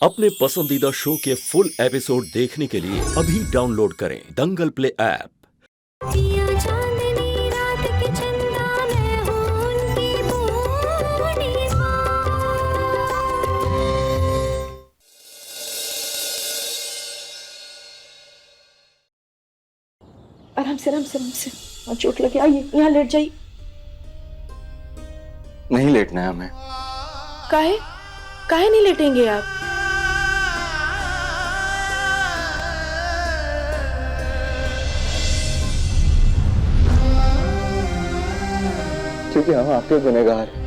अपने पसंदीदा शो के फुल एपिसोड देखने के लिए अभी डाउनलोड करें दंगल प्ले ऐप। चांदनी रात के चंदा मैं हूँ उनकी पूर्णिमा। आराम से आराम से आराम से। और चोट लगी, आइए यहाँ लेट जाइए। नहीं लेटना है हमें। काहे काहे नहीं लेटेंगे आप? क्योंकि हम आपके गुनहगार हैं,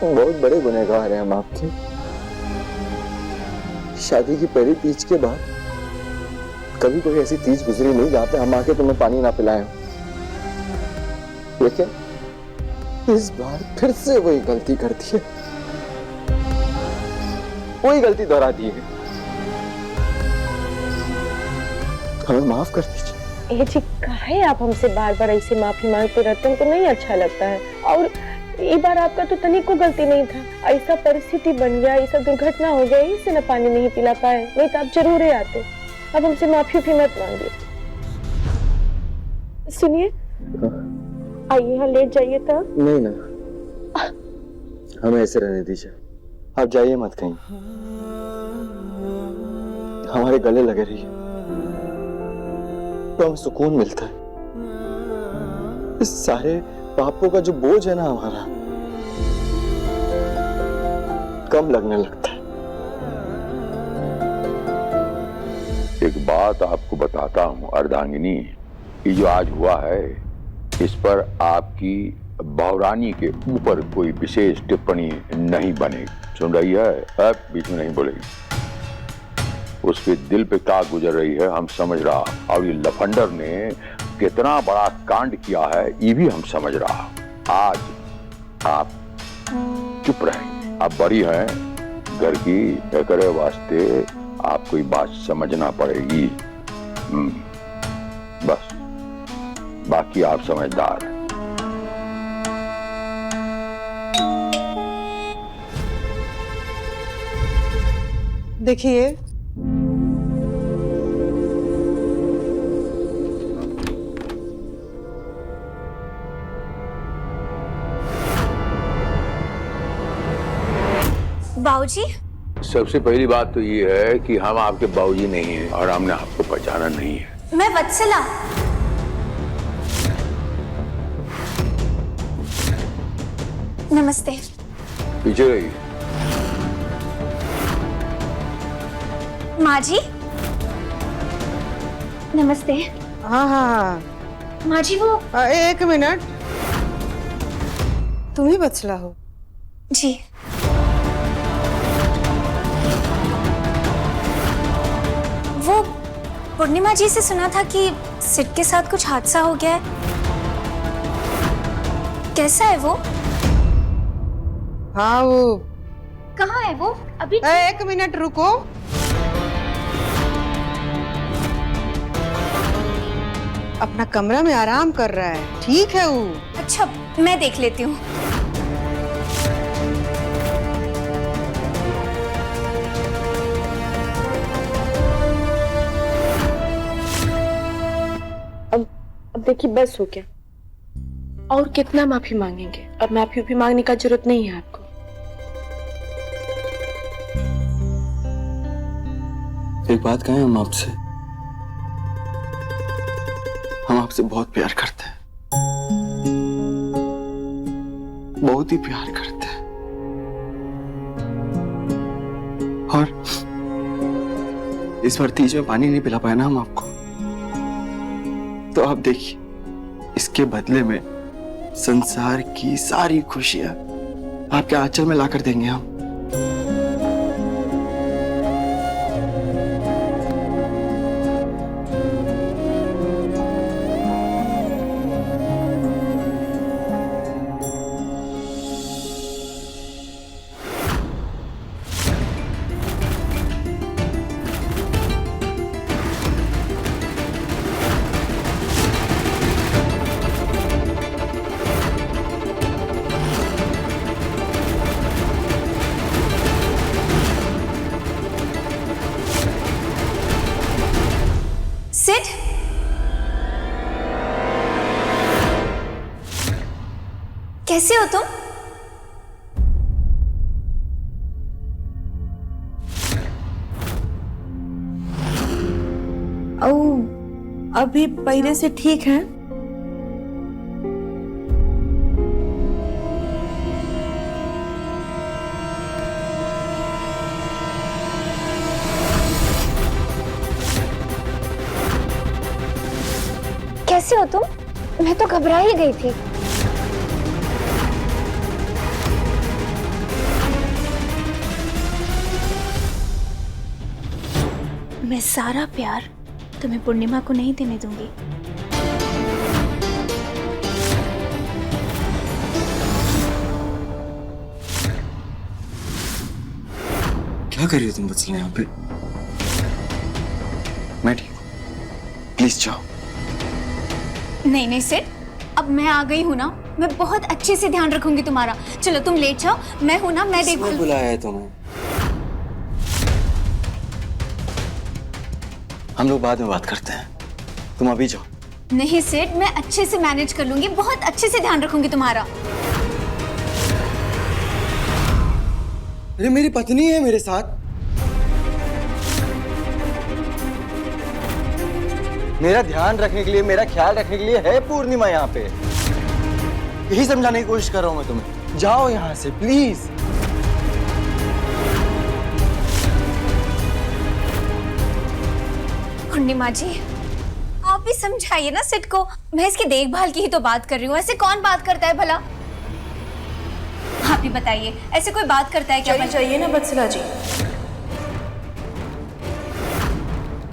बहुत बड़े गुनहगार हैं हम आपके। शादी की पहली तीज के बाद कभी कोई ऐसी तीज गुजरी नहीं जहां पे हम आके तुम्हें पानी ना पिलाएं। लेकिन इस बार फिर से वही गलती कर दी है, वही गलती दोहरा दी है। हमें माफ कर दीजिए। ये जी काहे आप हमसे बार बार ऐसे माफी मांगते रहते हैं, हमको नहीं अच्छा लगता है। और ये बार आपका तो तनिक को गलती नहीं था, ऐसा परिस्थिति बन गया, ऐसा दुर्घटना हो गया, इससे न पानी नहीं पिला पाए, नहीं तो आप जरूर ही आते। अब हमसे माफी भी मत मांगिए। सुनिए, आइए यहाँ लेट जाइए तो। नहीं ना, हमें ऐसे रहने दीजिए। आप जाइए मत कहीं, हमारे गले लगे रहिए तो हमें सुकून मिलता है। इस सारे पापों का जो बोझ है ना हमारा, कम लगने लगता है। एक बात आपको बताता हूं अर्धांगिनी, ये जो आज हुआ है इस पर आपकी बहुरानी के ऊपर कोई विशेष टिप्पणी नहीं बनेगी। सुन रही है? अब बीच में नहीं बोलेगी। उसके दिल पे क्या गुजर रही है हम समझ रहा, और ये लफंडर ने कितना बड़ा कांड किया है ये भी हम समझ रहा। आज आप चुप रहेंगे, आप बड़ी हैं घर की, करे वास्ते आपको ये बात समझना पड़ेगी। बस, बाकी आप समझदार हैं। देखिए, बाबूजी, सबसे पहली बात तो ये है कि हम आपके बाबूजी नहीं हैं और हमने आपको पहचाना नहीं है। मैं वत्सला। नमस्ते। पीछे रहिए। माँ जी नमस्ते। हाँ हाँ माँ जी वो एक मिनट, तुम ही बचला हो? जी। वो पूर्णिमा जी से सुना था कि सिड के साथ कुछ हादसा हो गया है। कैसा है वो? हाँ वो कहाँ है वो अभी? एक मिनट रुको। अपना कमरा में आराम कर रहा है, ठीक है वो। अच्छा, मैं देख लेती हूँ। अब देखिए, बस हो गया। और कितना माफी मांगेंगे? अब माफी भी मांगने का जरूरत नहीं है आपको। एक बात कहें, हम आपसे बहुत प्यार करते हैं, बहुत ही प्यार करते हैं। और इस बार तीज में पानी नहीं पिला पाए ना हम आपको, तो आप देखिए, इसके बदले में संसार की सारी खुशियां आपके आंचल में लाकर देंगे हम। सिड, कैसे हो तुम? अभी पहले से ठीक है। कैसे हो तुम? मैं तो घबरा ही गई थी। मैं सारा प्यार तुम्हें पूर्णिमा को नहीं देने दूंगी। क्या कर रही हो तुम बच्चे यहाँ पे? मैं ठीक हूँ, प्लीज जाओ। नहीं नहीं सिड, अब मैं आ गई हूँ ना, मैं बहुत अच्छे से ध्यान रखूंगी तुम्हारा। चलो तुम लेट जाओ, मैं हूँ ना, मैं देखूंगी। बुलाया है तुम्हें? हम लोग बाद में बात करते हैं, तुम अभी जाओ। नहीं सिड, मैं अच्छे से मैनेज कर लूंगी, बहुत अच्छे से ध्यान रखूंगी तुम्हारा। अरे मेरी पत्नी है मेरे साथ, मेरा ध्यान रखने के लिए, मेरा ख्याल रखने के लिए है पूर्णिमा यहाँ पे। यही समझाने की कोशिश कर रहा हूँ मैं तुम्हें। जाओ यहाँ से प्लीज। पूर्णिमा जी, आप भी समझाइए ना सिड को, मैं इसकी देखभाल की ही तो बात कर रही हूँ। ऐसे कौन बात करता है भला? आप ही बताइए, ऐसे कोई बात करता है क्या? चाहिए ना बत्सला जी,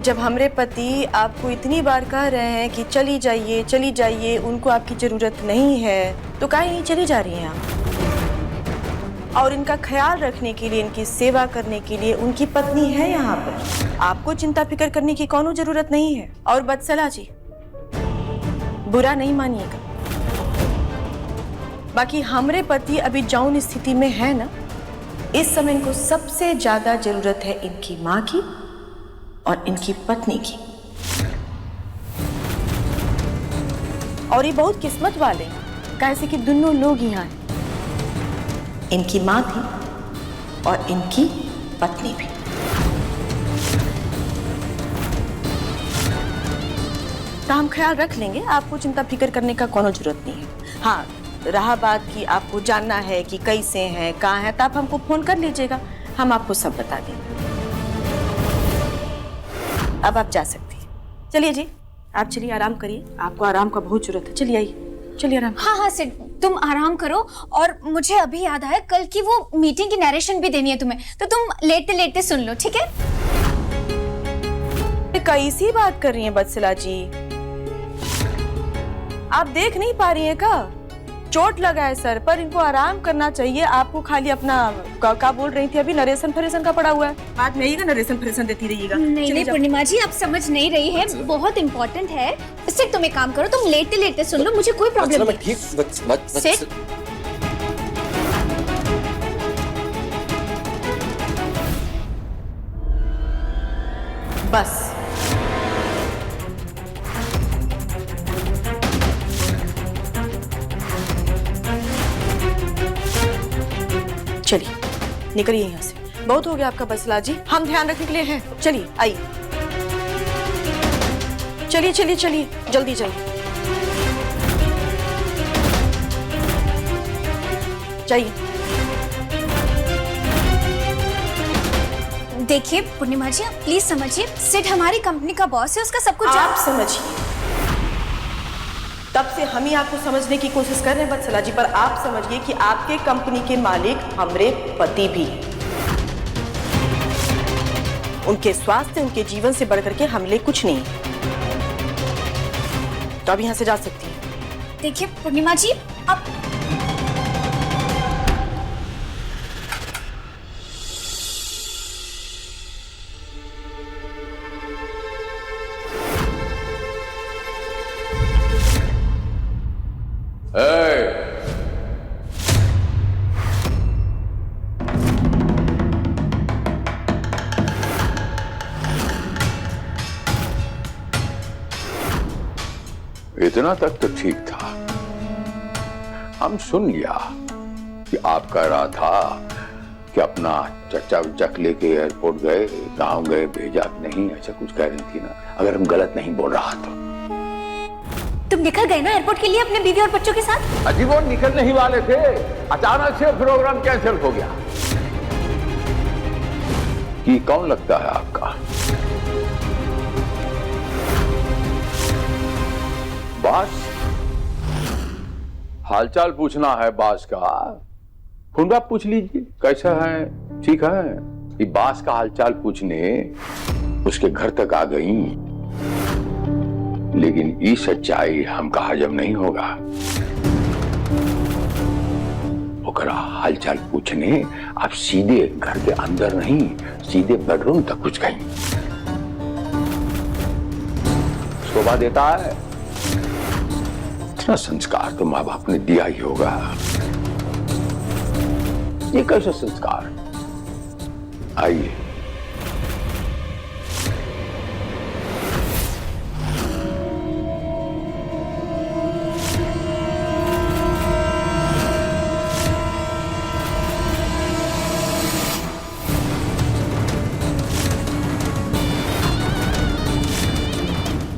जब हमरे पति आपको इतनी बार कह रहे हैं कि चली जाइए, उनको आपकी जरूरत नहीं है, तो काहे नहीं चली जा रही हैं आप? और इनका ख्याल रखने के लिए, इनकी सेवा करने के लिए उनकी पत्नी है यहाँ पर। आपको चिंता फिक्र करने की कोनो जरूरत नहीं है। और बत्सला जी, बुरा नहीं मानिएगा, बाकी हमरे पति अभी जौन स्थिति में है ना, इस समय इनको सबसे ज्यादा जरूरत है इनकी माँ की और इनकी पत्नी की। और ये बहुत किस्मत वाले हैं, कैसे कि दोनों लोग यहाँ हैं, इनकी माँ भी और इनकी पत्नी भी। तो हम ख्याल रख लेंगे, आपको चिंता फिक्र करने का कोनो जरूरत नहीं है। हाँ, रहा बात कि आपको जानना है कि कैसे हैं, कहाँ हैं, तो आप हमको फोन कर लीजिएगा, हम आपको सब बता देंगे। अब आप जा सकती हैं। चलिए जी, आप चलिए, आराम करिए, आपको आराम का बहुत जरूरत है। चलिए आइए, चलिए आराम। हाँ हाँ सिड, तुम आराम करो। और मुझे अभी याद आया, कल की वो मीटिंग की नरेशन भी देनी है तुम्हें, तो तुम लेटे लेटे सुन लो, ठीक है? कैसी बात कर रही हैं बत्सला जी? आप देख नहीं पा रही हैं का? चोट लगा है सर पर, इनको आराम करना चाहिए। आपको खाली अपना क्या बोल रही थी अभी, नरेशन फरेशन का पड़ा हुआ है, बाद में आइएगा, नरेशन फरेशन देती रहिएगा। नहीं नहीं पूर्णिमा जी, आप समझ नहीं रही है, बहुत इंपॉर्टेंट है। सिड तुम एक काम करो, तुम लेटे लेटे सुन लो, मुझे कोई प्रॉब्लम नहीं। सिड, बस चलिए, निकलिए यहाँ से, बहुत हो गया आपका बसला जी, हम ध्यान रखने के लिए हैं। चलिए आइए, चलिए चलिए चलिए, जल्दी जाइए, जाइए। देखिए पूर्णिमा जी, आप प्लीज समझिए, सिड हमारी कंपनी का बॉस है, उसका सब कुछ आप समझिए, तब से हम ही आपको समझने की कोशिश कर रहे हैं बत्सला जी, पर आप समझिए कि आपके कंपनी के मालिक हमरे पति भी हैं। उनके स्वास्थ्य, उनके जीवन से बढ़कर के हमले कुछ नहीं। तो अब यहाँ से जा सकती हैं। देखिए पूर्णिमा जी, आप इतना तक तो ठीक था। हम सुन लिया कि आप कह रहा था कि अपना चच्चा उच्चक लेके एयरपोर्ट गए, गांव गए, भेजा नहीं, ऐसा कुछ कह रही थी ना, अगर हम गलत नहीं बोल रहा तो। तुम निकल गए ना एयरपोर्ट के लिए अपने बीवी और बच्चों के साथ? अजी वो निकलने ही वाले थे, अचानक से प्रोग्राम कैंसिल हो गया। ये कौन लगता है आपका? बास? हालचाल पूछना है बास का, फोन आप पूछ लीजिए कैसा है, ठीक है। ये बास का हालचाल पूछने उसके घर तक आ गई, लेकिन ये सच्चाई हमका हजम नहीं होगा। ओकरा हालचाल पूछने आप सीधे घर के अंदर नहीं, सीधे बेडरूम तक कुछ गई। शोभा देता है? इतना संस्कार तो माँ बाप ने दिया ही होगा। ये कैसा संस्कार? आइए।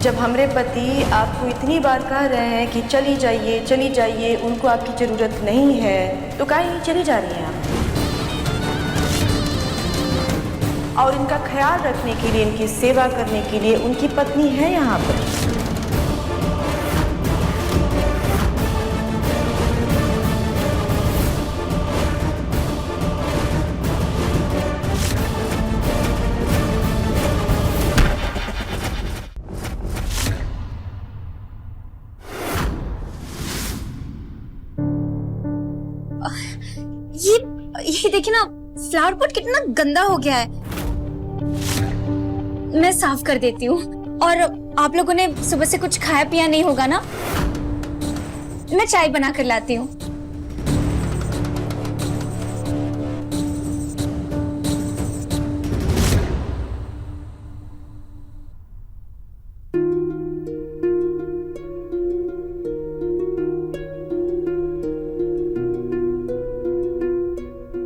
जब हमरे पति आपको इतनी बार कह रहे हैं कि चली जाइए, उनको आपकी जरूरत नहीं है, तो काहे नहीं चली जा रही हैं आप? और इनका ख्याल रखने के लिए, इनकी सेवा करने के लिए उनकी पत्नी है यहाँ पर। ये देखिए ना, फ्लावर पॉट कितना गंदा हो गया है। मैं साफ कर देती हूँ। और आप लोगों ने सुबह से कुछ खाया पिया नहीं होगा ना? मैं चाय बना कर लाती हूँ।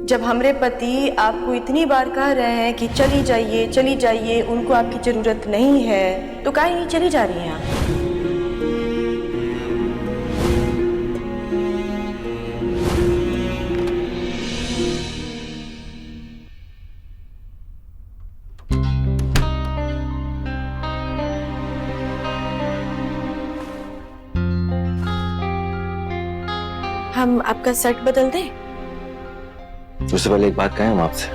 जब हमरे पति आपको इतनी बार कह रहे हैं कि चली जाइए, उनको आपकी जरूरत नहीं है, तो काहे नहीं चली जा रही हैं आप? हम आपका शर्ट बदल दें? उससे पहले एक बात कहें हम आपसे,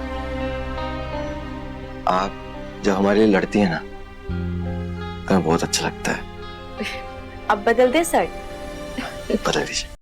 आप जब हमारे लिए लड़ती है ना, तो हमें बहुत अच्छा लगता है। अब बदल दे शर्ट? बदल दीजिए।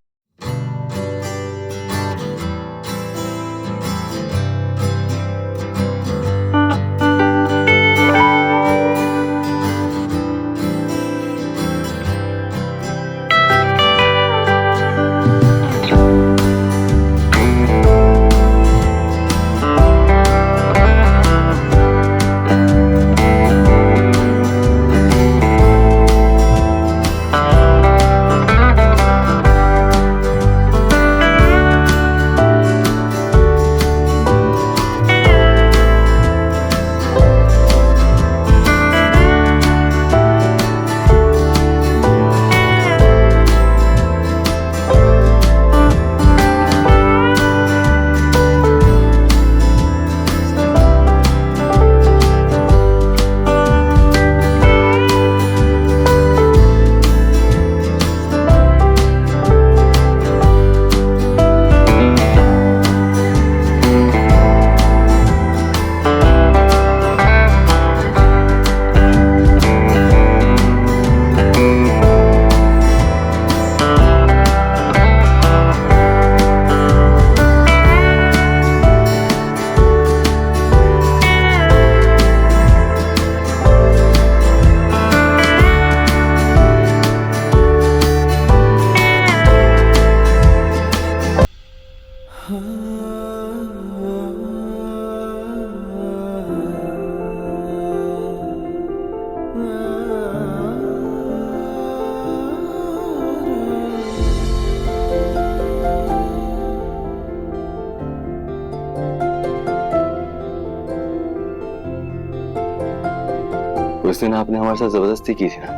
उस दिन आपने हमारे साथ जबरदस्ती की थी ना,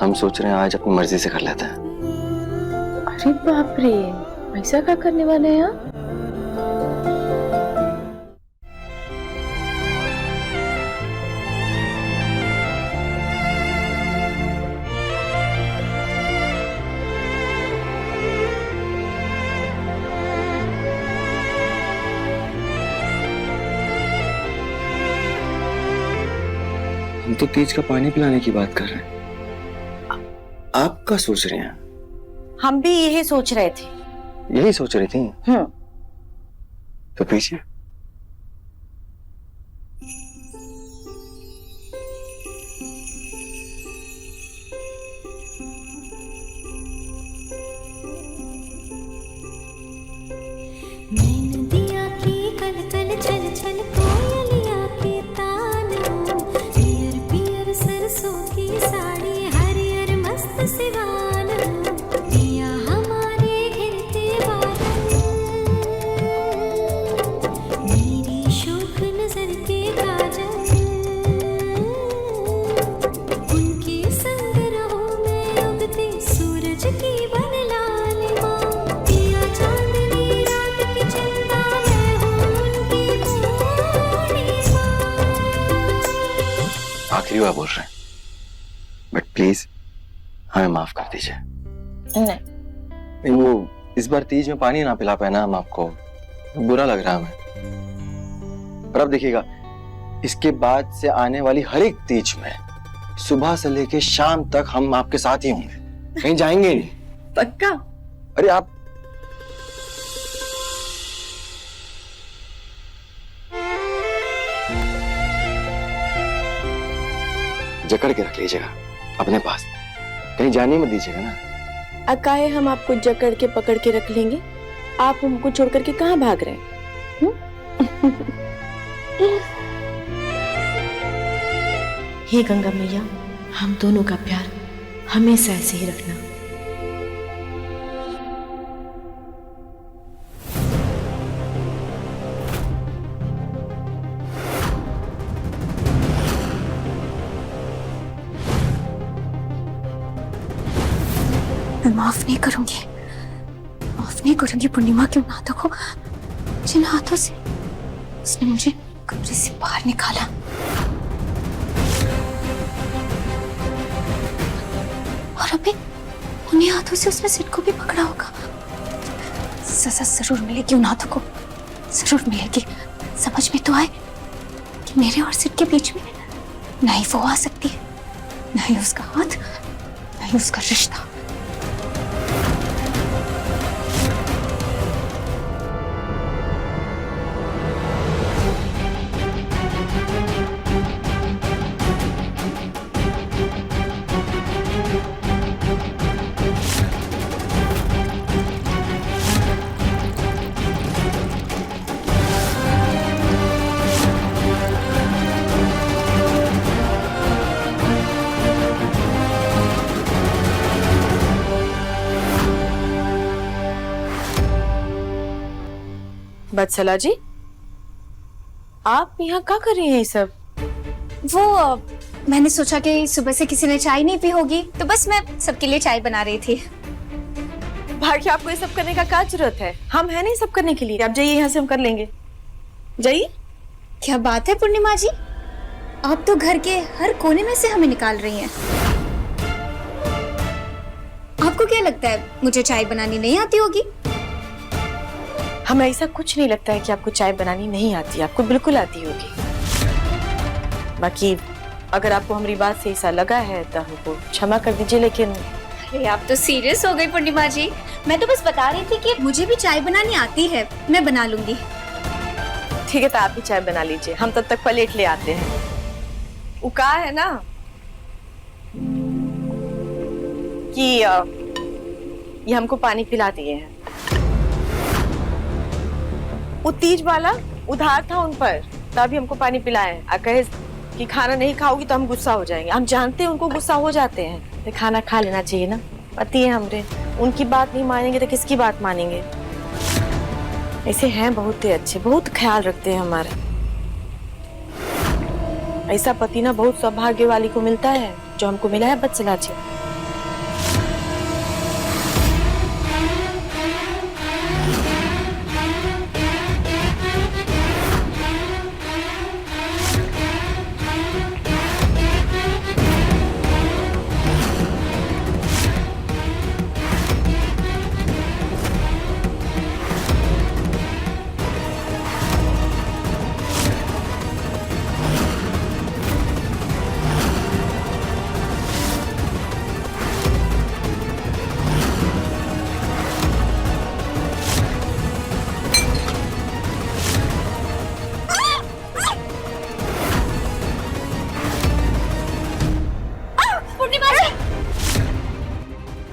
हम सोच रहे हैं आज अपनी मर्जी से कर लेते हैं। अरे बाप रे, ऐसा क्या करने वाले हैं आप? हम तो तीज का पानी पिलाने की बात कर रहे हैं, आप क्या सोच रहे हैं? हम भी यही सोच रहे थे। यही सोच रही थी? तो पीछे नदिया की कल कल छल छल कोयलिया के तान, पियर पियर सरसों की साड़ी हरियर मस्त सिवान, पिया हमारे घिरते बादल, मेरी शोख नजर के काजल, उनके संग रहो मैं उगते सूरज की बन लालिमा, पिया चांदनी रात की चिंता मैं हूँ उनकी पूर्णिमा। आखिरी बार बोल रहे हैं, बट प्लीज हमें माफ कर दीजिए। नहीं, वो इस बार तीज में पानी ना पिला पाए ना हम आपको, बुरा लग रहा है हमें। पर अब देखिएगा, इसके बाद से आने वाली हर एक तीज में सुबह से लेके शाम तक हम आपके साथ ही होंगे, कहीं जाएंगे ही नहीं। पक्का? अरे आप जकड़ के रख लीजिएगा अपने पास, कहीं जाने मत दीजिएगा ना। अकाए हम आपको जकड़ के पकड़ के रख लेंगे, आप हमको छोड़ करके कहाँ भाग रहे हैं? हे गंगा मैया, हम दोनों का प्यार हमेशा ऐसे ही रखना। मैं माफ नहीं करूंगी, माफ नहीं करूंगी पूर्णिमा के उन हाथों को, जिन हाथों से उसने मुझे कमरे से बाहर निकाला। और अभी उन्हीं हाथों से उसने सिड को भी पकड़ा होगा। सजा जरूर मिलेगी उन हाथों को, जरूर मिलेगी। समझ में तो आए कि मेरे और सिड के बीच में ना ही वो आ सकती है, ना ही उसका हाथ, ना ही उसका रिश्ता। बत्सला जी, आप यहाँ क्या कर रही हैं ये सब? वो मैंने सोचा कि सुबह से किसी ने चाय नहीं पी होगी, तो बस मैं सबके लिए चाय बना रही थी। भाग्य, आपको ये सब करने का क्या जरूरत है? हम है नहीं सब करने के लिए। आप जाइए यहाँ से, हम कर लेंगे। जाइए। क्या बात है पूर्णिमा जी, आप तो घर के हर कोने में से हमें निकाल रही हैं। आपको क्या लगता है मुझे चाय बनानी नहीं आती होगी? हमें ऐसा कुछ नहीं लगता है कि आपको चाय बनानी नहीं आती, आपको बिल्कुल आती होगी। बाकी अगर आपको हमारी बात से ऐसा लगा है तो हमको क्षमा कर दीजिए, लेकिन अरे आप तो सीरियस हो गई पूर्णिमा जी। मैं तो बस बता रही थी कि मुझे भी चाय बनानी आती है, मैं बना लूंगी। ठीक है, तो आप ही चाय बना लीजिए, हम तब तक प्लेट ले आते हैं। वो कहा है ना कि ये हमको पानी पिला दिए हैं। वो तीज वाला उधार था उन पर, तभी हमको पानी पिलाए। कहे कि खाना नहीं खाओगी तो हम गुस्सा हो जाएंगे। हम जानते हैं उनको गुस्सा हो जाते हैं, तो खाना खा लेना चाहिए ना। पति है हमरे, उनकी बात नहीं मानेंगे तो किसकी बात मानेंगे? ऐसे हैं बहुत ही अच्छे, बहुत ख्याल रखते हैं हमारा। ऐसा पति ना बहुत सौभाग्य वाली को मिलता है, जो हमको मिला है बत्सला जी।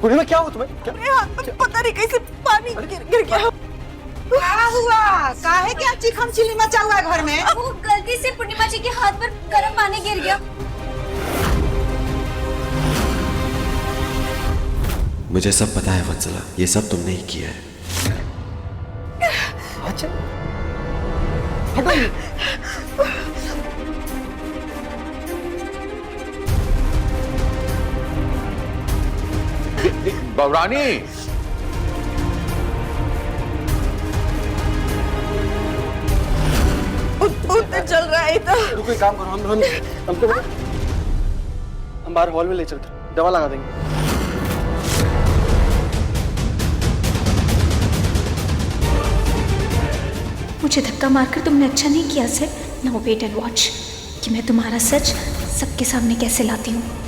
पूर्णिमा क्या हुआ तुम्हें? क्या? पता नहीं कैसे पानी गिर गया। क्या हुआ? काहे क्या चिकन चिल्ली मचा हुआ है घर में? वो गलती से पूर्णिमा जी के हाथ पर गर्म पानी गिर गया। मुझे सब पता है वत्सला, ये सब तुमने ही किया है। अच्छा बहुरानी, चल रहा है इधर। रुको, एक काम करो, हम बाहर हॉल में ले चलते, दवा लगा देंगे। मुझे धक्का मारकर तुमने अच्छा नहीं किया sir. Now wait and watch कि मैं तुम्हारा सच सबके सामने कैसे लाती हूँ।